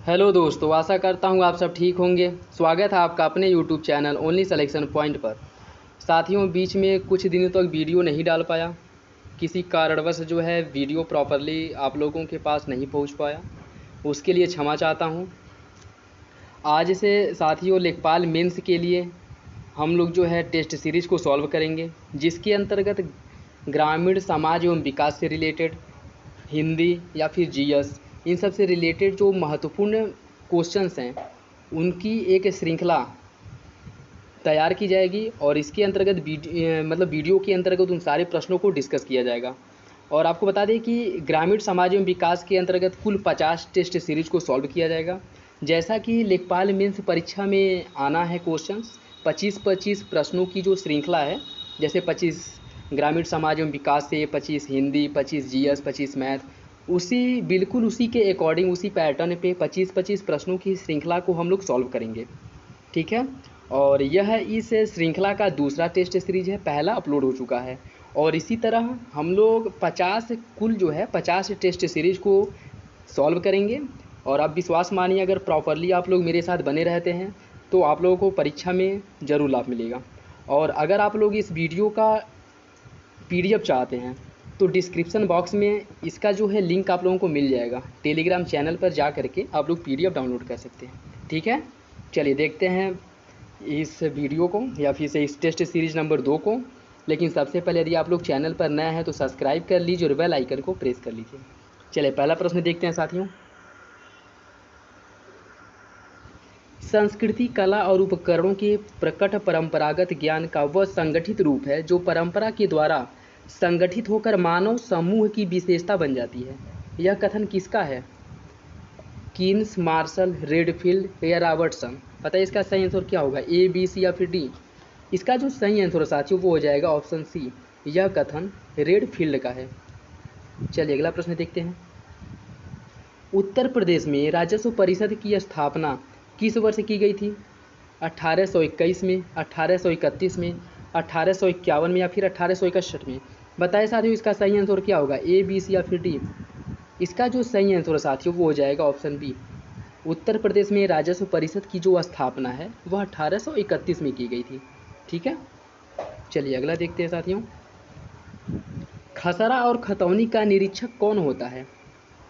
Hello दोस्तों, आशा करता हूँ आप सब ठीक होंगे। स्वागत है आपका अपने YouTube channel only selection point पर। साथियों, बीच में कुछ दिनों तक वीडियो नहीं डाल पाया, किसी कारणवश जो है वीडियो प्रॉपरली आप लोगों के पास नहीं पहुँच पाया, उसके लिए क्षमा चाहता हूँ। आज से साथियों लेखपाल मेंस के लिए हम लोग जो है टेस्ट सीरीज़ को सॉल्व करेंगे, जिसके अंतर्गत ग्रामीण समाज एवं विकास से रिलेटेड, हिंदी या फिर जीएस, इन सब से रिलेटेड जो महत्वपूर्ण क्वेश्चंस हैं उनकी एक श्रृंखला तैयार की जाएगी और इसके अंतर्गत वीडियो के अंतर्गत उन सारे प्रश्नों को डिस्कस किया जाएगा। और आपको बता दें कि ग्रामीण समाज एवं विकास के अंतर्गत कुल 50 टेस्ट सीरीज को सॉल्व किया जाएगा। जैसा कि लेखपाल मेंस परीक्षा में आना है क्वेश्चंस, 25-25 प्रश्नों की जो श्रृंखला है, जैसे 25 ग्रामीण समाज एवं विकास से, 25 हिंदी, 25 जीएस, 25 मैथ, बिल्कुल उसी के अकॉर्डिंग, उसी पैटर्न पे 25-25 प्रश्नों की श्रृंखला को हम लोग सॉल्व करेंगे। ठीक है, और यह इस श्रृंखला का दूसरा टेस्ट सीरीज है, पहला अपलोड हो चुका है। और इसी तरह हम लोग 50 टेस्ट सीरीज को सॉल्व करेंगे। और आप विश्वास मानिए, अगर प्रॉपरली आप लोग मेरे साथ बने रहते हैं तो आप लोगों को परीक्षा में ज़रूर लाभ मिलेगा। और अगर आप लोग इस वीडियो का पीडीएफ चाहते हैं तो डिस्क्रिप्शन बॉक्स में इसका जो है लिंक आप लोगों को मिल जाएगा। टेलीग्राम चैनल पर जा करके आप लोग पीडीएफ डाउनलोड कर सकते हैं। ठीक है, चलिए देखते हैं इस वीडियो को या फिर से इस टेस्ट सीरीज नंबर 2 को। लेकिन सबसे पहले यदि आप लोग चैनल पर नए हैं तो सब्सक्राइब कर लीजिए और बेल आइकन को प्रेस कर लीजिए। चलिए पहला प्रश्न देखते हैं साथियों। संस्कृति, कला और उपकरणों के प्रकट परंपरागत ज्ञान का वह संगठित रूप है जो परंपरा के द्वारा संगठित होकर मानव समूह की विशेषता बन जाती है। यह कथन किसका है? कीन्स, मार्शल, रेडफील्ड या रॉबर्टसन? पता है इसका सही आंसर क्या होगा, ए, बी, सी या फिर डी? इसका जो सही आंसर है साथियों वो हो जाएगा ऑप्शन सी। यह कथन रेडफील्ड का है। चलिए अगला प्रश्न देखते हैं। उत्तर प्रदेश में राजस्व परिषद की स्थापना किस वर्ष की गई थी? 1821 में, 1831 में, 1851 में या फिर 1861 में? बताए साथियों इसका सही आंसर क्या होगा, ए, बी, सी या फिर डी? इसका जो सही आंसर है साथियों वो हो जाएगा ऑप्शन बी। उत्तर प्रदेश में राजस्व परिषद की जो स्थापना है वह 1831 में की गई थी। ठीक है, चलिए अगला देखते हैं साथियों। खसरा और खतौनी का निरीक्षक कौन होता है?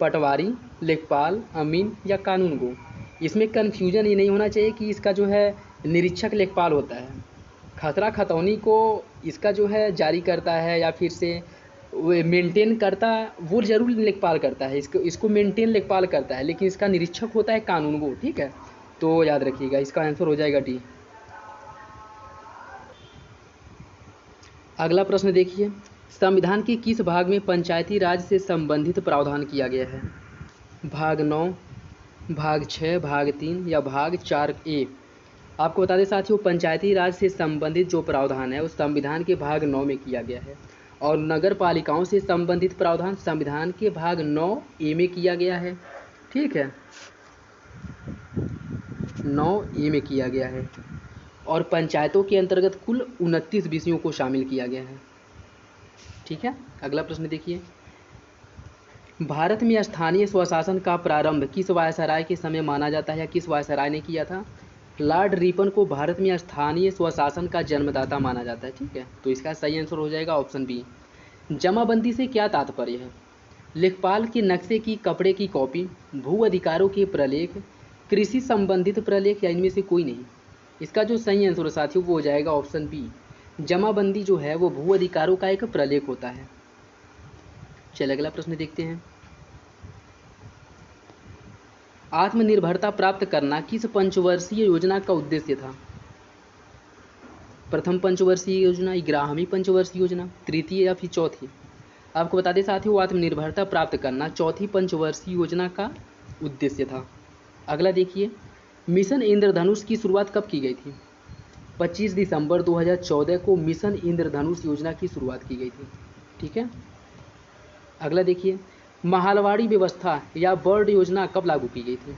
पटवारी, लेखपाल, अमीन या कानूनगो? इसमें कन्फ्यूजन ये नहीं होना चाहिए कि इसका जो है निरीक्षक लेखपाल होता है। खसरा खतौनी को इसका जो है जारी करता है या फिर से मेंटेन करता, वो जरूर लेखपाल करता है, इसको मेंटेन लेखपाल करता है, लेकिन इसका निरीक्षक होता है कानूनगो। ठीक है, तो याद रखिएगा इसका आंसर हो जाएगा डी। अगला प्रश्न देखिए। संविधान के किस भाग में पंचायती राज से संबंधित प्रावधान किया गया है? भाग 9, भाग 6, भाग 3 या भाग 4A? आपको बता दें साथियों, पंचायती राज से संबंधित जो प्रावधान है उस संविधान के भाग 9 में किया गया है। और नगर पालिकाओं से संबंधित प्रावधान संविधान के भाग 9A में किया गया है। ठीक है, 9A में किया गया है। और पंचायतों के अंतर्गत कुल 29 विषयों को शामिल किया गया है। ठीक है, अगला प्रश्न देखिए। भारत में स्थानीय स्वशासन का प्रारंभ किस वायसराय के समय माना जाता है या किस वायसराय ने किया था? लॉर्ड रिपन को भारत में स्थानीय स्वशासन का जन्मदाता माना जाता है। ठीक है, तो इसका सही आंसर हो जाएगा ऑप्शन बी। जमाबंदी से क्या तात्पर्य है? लेखपाल के नक्शे की कपड़े की कॉपी, भू अधिकारों के प्रलेख, कृषि संबंधित प्रलेख या इनमें से कोई नहीं? इसका जो सही आंसर है साथियों वो हो जाएगा ऑप्शन बी। जमाबंदी जो है वो भू अधिकारों का एक प्रलेख होता है। चलिए अगला प्रश्न देखते हैं। आत्मनिर्भरता प्राप्त करना किस पंचवर्षीय योजना का उद्देश्य था? प्रथम पंचवर्षीय योजना, 11वीं पंचवर्षीय योजना, तृतीय या फिर चौथी? आपको बता दें साथियों, आत्मनिर्भरता प्राप्त करना चौथी पंचवर्षीय योजना का उद्देश्य था। अगला देखिए। मिशन इंद्रधनुष की शुरुआत कब की गई थी? 25 दिसंबर 2014 को मिशन इंद्रधनुष योजना की शुरुआत की गई थी। ठीक है, अगला देखिए। महालवाड़ी व्यवस्था या बर्ड योजना कब लागू की गई थी?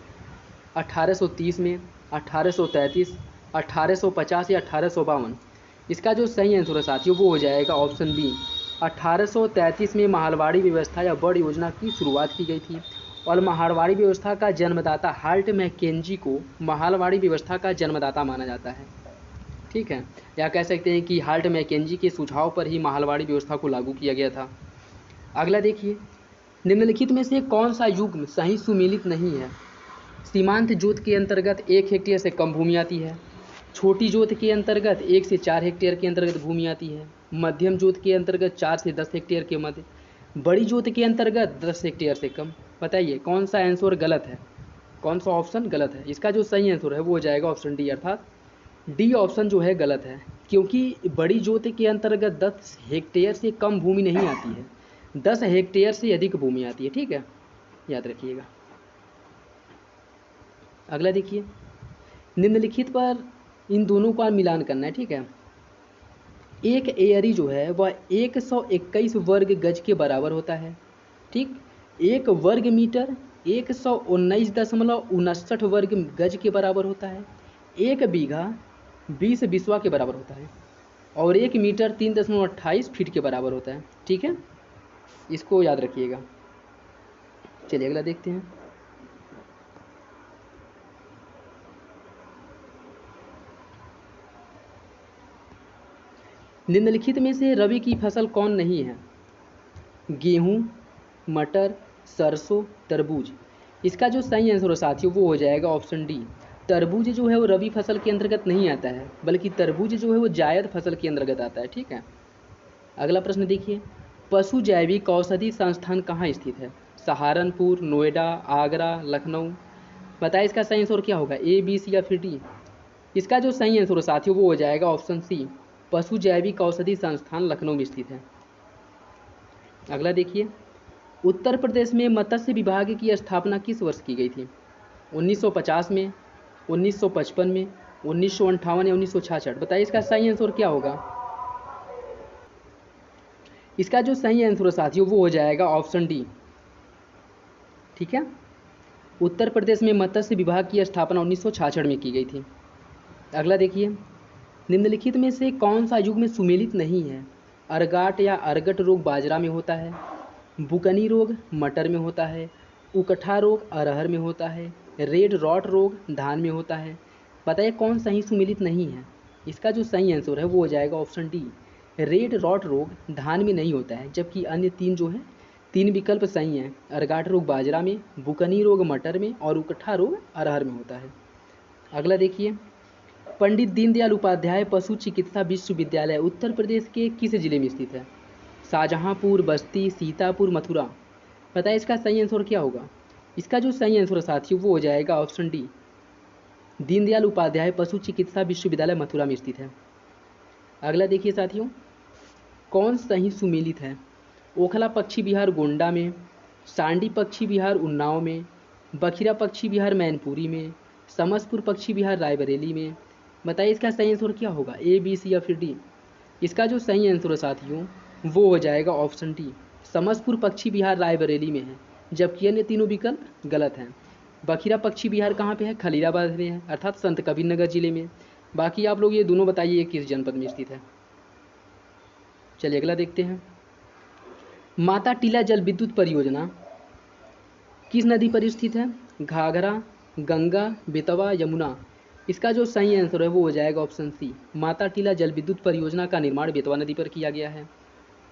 1830 में, 1833, 1850 या 1852? इसका जो सही आंसर है साथियों वो हो जाएगा ऑप्शन बी। 1833 में महालवाड़ी व्यवस्था या बर्ड योजना की शुरुआत की गई थी। और मारवाड़ी व्यवस्था का जन्मदाता हार्ट मैकेंजी को मारवाड़ी व्यवस्था का जन्मदाता माना जाता है। ठीक है, या कह सकते हैं कि हार्ट मैकेंजी के सुझाव पर ही मारवाड़ी व्यवस्था को लागू किया गया था। अगला देखिए, निम्नलिखित में से कौन सा युग्म सही सुमेलित नहीं है? सीमांत जोत के अंतर्गत 1 हेक्टेयर से कम भूमि आती है। छोटी जोत के अंतर्गत 1 से 4 हेक्टेयर के अंतर्गत भूमि आती है। मध्यम जोत के अंतर्गत 4 से 10 हेक्टेयर के मध्य। बड़ी जोत के अंतर्गत 10 हेक्टेयर से कम। बताइए कौन सा आंसर गलत है, कौन सा ऑप्शन गलत है? इसका जो सही आंसर है वो हो जाएगा ऑप्शन डी, अर्थात डी ऑप्शन जो है गलत है, क्योंकि बड़ी जोत के अंतर्गत 10 हेक्टेयर से कम भूमि नहीं आती है, 10 हेक्टेयर से अधिक भूमि आती है। ठीक है, याद रखिएगा। अगला देखिए, निम्नलिखित पर इन दोनों का मिलान करना है। ठीक है, एक एयरी जो है वह 121 वर्ग गज के बराबर होता है। ठीक, 1 वर्ग मीटर 119.59 वर्ग गज के बराबर होता है। 1 बीघा 20 बिस्वा के बराबर होता है और 1 मीटर 3.28 फीट के बराबर होता है। ठीक है, इसको याद रखिएगा। चलिए अगला देखते हैं। निम्नलिखित में से रबी की फसल कौन नहीं है? गेहूँ, मटर, सरसों, तरबूज। इसका जो सही आंसर है साथियों वो हो जाएगा ऑप्शन डी। तरबूज जो है वो रबी फसल के अंतर्गत नहीं आता है, बल्कि तरबूज जो है वो जायद फसल के अंतर्गत आता है। ठीक है, अगला प्रश्न देखिए, पशु जैविक औषधि संस्थान कहाँ स्थित है? सहारनपुर, नोएडा, आगरा, लखनऊ। बताइए इसका सही आंसर क्या होगा, ए, बी, सी या फिर डी? इसका जो सही आंसर है साथियों वो हो जाएगा ऑप्शन सी, पशु जैविक औषधि संस्थान लखनऊ में स्थित है। अगला देखिए, उत्तर प्रदेश में मत्स्य विभाग की स्थापना किस वर्ष की गई थी? 1950 में, 1955 में, 1958 या 1966? बताइए इसका सही आंसर क्या होगा? इसका जो सही आंसर है साथियों वो हो जाएगा ऑप्शन डी। ठीक है, उत्तर प्रदेश में मत्स्य विभाग की स्थापना 1966 में की गई थी। अगला देखिए, निम्नलिखित में से कौन सा युग्म सुमेलित नहीं है? अर्गाट या अर्गट रोग बाजरा में होता है, बुकनी रोग मटर में होता है, उकठा रोग अरहर में होता है, रेड रॉट रोग धान में होता है। बताइए कौन सही सुमेलित नहीं है? इसका जो सही आंसर है वो हो जाएगा ऑप्शन डी, रेड रॉट रोग धान में नहीं होता है, जबकि अन्य 3 जो है 3 विकल्प सही हैं। अर्गाट रोग बाजरा में, बुकनी रोग मटर में और उकठा रोग अरहर में होता है। अगला देखिए, पंडित दीनदयाल उपाध्याय पशु चिकित्सा विश्वविद्यालय उत्तर प्रदेश के किस जिले में स्थित है? शाहजहांपुर, बस्ती, सीतापुर, मथुरा। बताइए इसका सही आंसर क्या होगा? इसका जो सही आंसर है साथियों वो हो जाएगा ऑप्शन डी, दीनदयाल उपाध्याय पशु चिकित्सा विश्वविद्यालय मथुरा में स्थित है। अगला देखिए साथियों, कौन सही सुमेलित है? ओखला पक्षी विहार गोंडा में, सांडी पक्षी विहार उन्नाव में, बखिरा पक्षी विहार मैनपुरी में, समसपुर पक्षी विहार रायबरेली में। बताइए इसका सही आंसर क्या होगा, ए, बी, सी या फिर डी? इसका जो सही आंसर है साथियों वो हो जाएगा ऑप्शन डी, समसपुर पक्षी विहार रायबरेली में है, जबकि अन्य तीनों विकल्प गलत हैं। बखिरा पक्षी विहार कहाँ पे है? खलीलाबाद में है, अर्थात संत कबीरनगर जिले में। बाकी आप लोग ये दोनों बताइए किस जनपद में स्थित है। चलिए अगला देखते हैं, माता टीला जल विद्युत परियोजना किस नदी पर स्थित है? घाघरा, गंगा, बेतवा, यमुना। इसका जो सही आंसर है वो हो जाएगा ऑप्शन सी, माता टीला जल विद्युत परियोजना का निर्माण बेतवा नदी पर किया गया है।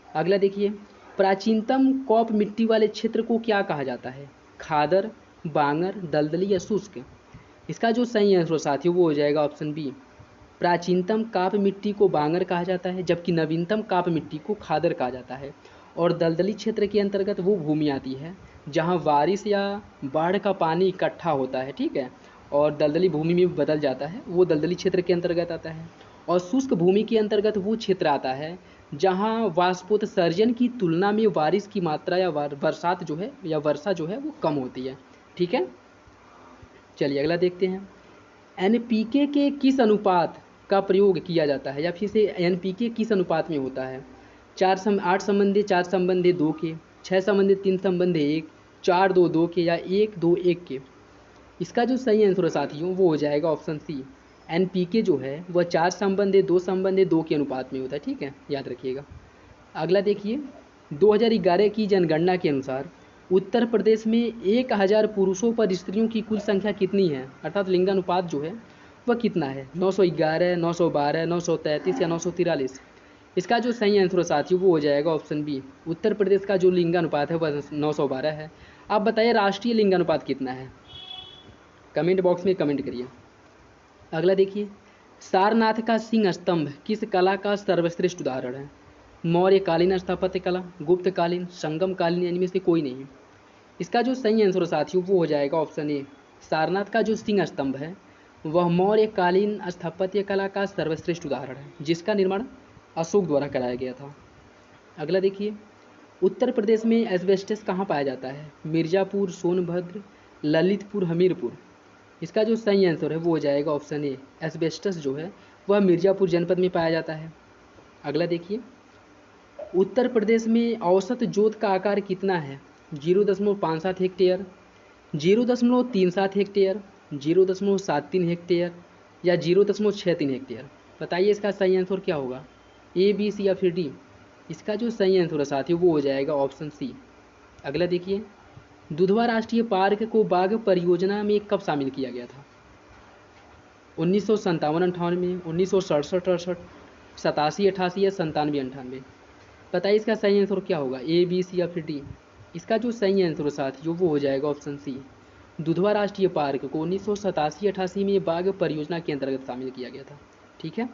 अगला देखिए, प्राचीनतम कॉप मिट्टी वाले क्षेत्र को क्या कहा जाता है? खादर, बांगर, दलदली या शुष्क। इसका जो सही आंसर साथियों वो हो जाएगा ऑप्शन बी, प्राचीनतम काप मिट्टी को बांगर कहा जाता है, जबकि नवीनतम काप मिट्टी को खादर कहा जाता है। और दलदली क्षेत्र के अंतर्गत वो भूमि आती है जहाँ बारिश या बाढ़ का पानी इकट्ठा होता है। ठीक है, और दलदली भूमि में बदल जाता है, वो दलदली क्षेत्र के अंतर्गत आता है। और शुष्क भूमि के अंतर्गत वो क्षेत्र आता है जहाँ वाष्पोत्सर्जन की तुलना में बारिश की मात्रा या बरसात जो है या वर्षा जो है वो कम होती है। ठीक है, चलिए अगला देखते हैं, एनपीके के किस अनुपात का प्रयोग किया जाता है, या फिर से एनपीके किस अनुपात में होता है? 8 संबंधी 4 संबंधी 2 के, 6 संबंधी 3 संबंधी 1, 4 2 2 के या 1 2 1 के। इसका जो सही आंसर है साथियों वो हो जाएगा ऑप्शन सी, एनपीके जो है वह 4 संबंधी 2 संबंधी 2 के अनुपात में होता है। ठीक है, याद रखिएगा। अगला देखिए, 2011 की जनगणना के अनुसार उत्तर प्रदेश में 1000 पुरुषों पर स्त्रियों की कुल संख्या कितनी है, अर्थात लिंगानुपात जो है वह कितना है, 911, 912, 933 या 943। इसका जो सही आंसर है साथियों वो हो जाएगा ऑप्शन बी। उत्तर प्रदेश का जो लिंगानुपात है वह 912 है। आप बताइए राष्ट्रीय लिंगानुपात कितना है, कमेंट बॉक्स में कमेंट करिए। अगला देखिए, सारनाथ का सिंह स्तंभ किस कला का सर्वश्रेष्ठ उदाहरण है, मौर्यकालीन स्थापत्य कला, गुप्तकालीन, संगम कालीन, इनमें से कोई नहीं। इसका जो सही आंसर है साथियों वो हो जाएगा ऑप्शन ए। सारनाथ का जो सिंह स्तंभ है वह मौर्यकालीन स्थापत्य कला का सर्वश्रेष्ठ उदाहरण है, जिसका निर्माण अशोक द्वारा कराया गया था। अगला देखिए, उत्तर प्रदेश में एस्बेस्टस कहाँ पाया जाता है, मिर्ज़ापुर, सोनभद्र, ललितपुर, हमीरपुर। इसका जो सही आंसर है वो हो जाएगा ऑप्शन ए। एस्बेस्टस जो है वह मिर्ज़ापुर जनपद में पाया जाता है। अगला देखिए, उत्तर प्रदेश में औसत जोत का आकार कितना है, 0.57 हेक्टेयर, 0.37 हेक्टेयर, 0.73 हेक्टेयर या 0.63 हेक्टेयर। बताइए इसका सही आंसर क्या होगा, ए, बी, सी या फिर डी। इसका जो सही आंसर है साथियों वो हो जाएगा ऑप्शन सी। अगला देखिए, दुधवा राष्ट्रीय पार्क को बाघ परियोजना में कब शामिल किया गया था, 1957-58, 1967-68, 87-88 या 97-98। बताइए इसका सही आंसर क्या होगा, ए, बी, सी या फिर डी। इसका जो सही आंसर है साथियों वो हो जाएगा ऑप्शन सी। दुधवा राष्ट्रीय पार्क को 1987-88 में बाघ परियोजना के अंतर्गत शामिल किया गया था। ठीक है,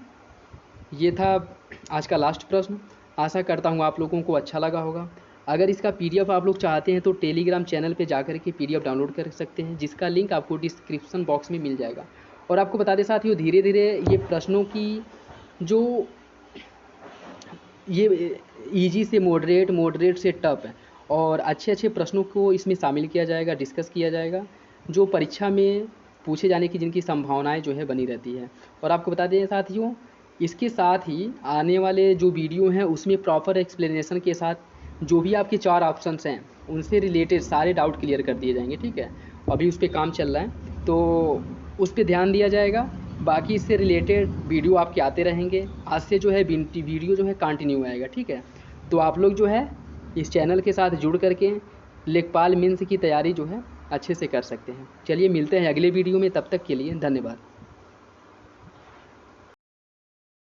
ये था आज का लास्ट प्रश्न। आशा करता हूँ आप लोगों को अच्छा लगा होगा। अगर इसका पीडीएफ आप लोग चाहते हैं तो टेलीग्राम चैनल पे जाकर के पीडीएफ डाउनलोड कर सकते हैं, जिसका लिंक आपको डिस्क्रिप्शन बॉक्स में मिल जाएगा। और आपको बता दें साथियों, धीरे धीरे ये प्रश्नों की जो ये ईजी से मॉडरेट, मॉडरेट से टफ है, और अच्छे अच्छे प्रश्नों को इसमें शामिल किया जाएगा, डिस्कस किया जाएगा, जो परीक्षा में पूछे जाने की जिनकी संभावनाएं जो है बनी रहती है। और आपको बता दें साथियों, इसके साथ ही आने वाले जो वीडियो हैं उसमें प्रॉपर एक्सप्लेनेशन के साथ जो भी आपके 4 ऑप्शंस हैं उनसे रिलेटेड सारे डाउट क्लियर कर दिए जाएंगे। ठीक है, अभी उस पर काम चल रहा है तो उस पर ध्यान दिया जाएगा। बाकी इससे रिलेटेड वीडियो आपके आते रहेंगे। आज से जो है वीडियो जो है कंटिन्यू आएगा। ठीक है, तो आप लोग जो है इस चैनल के साथ जुड़ करके लेखपाल मेंस की तैयारी जो है अच्छे से कर सकते हैं। चलिए मिलते हैं अगले वीडियो में, तब तक के लिए धन्यवाद।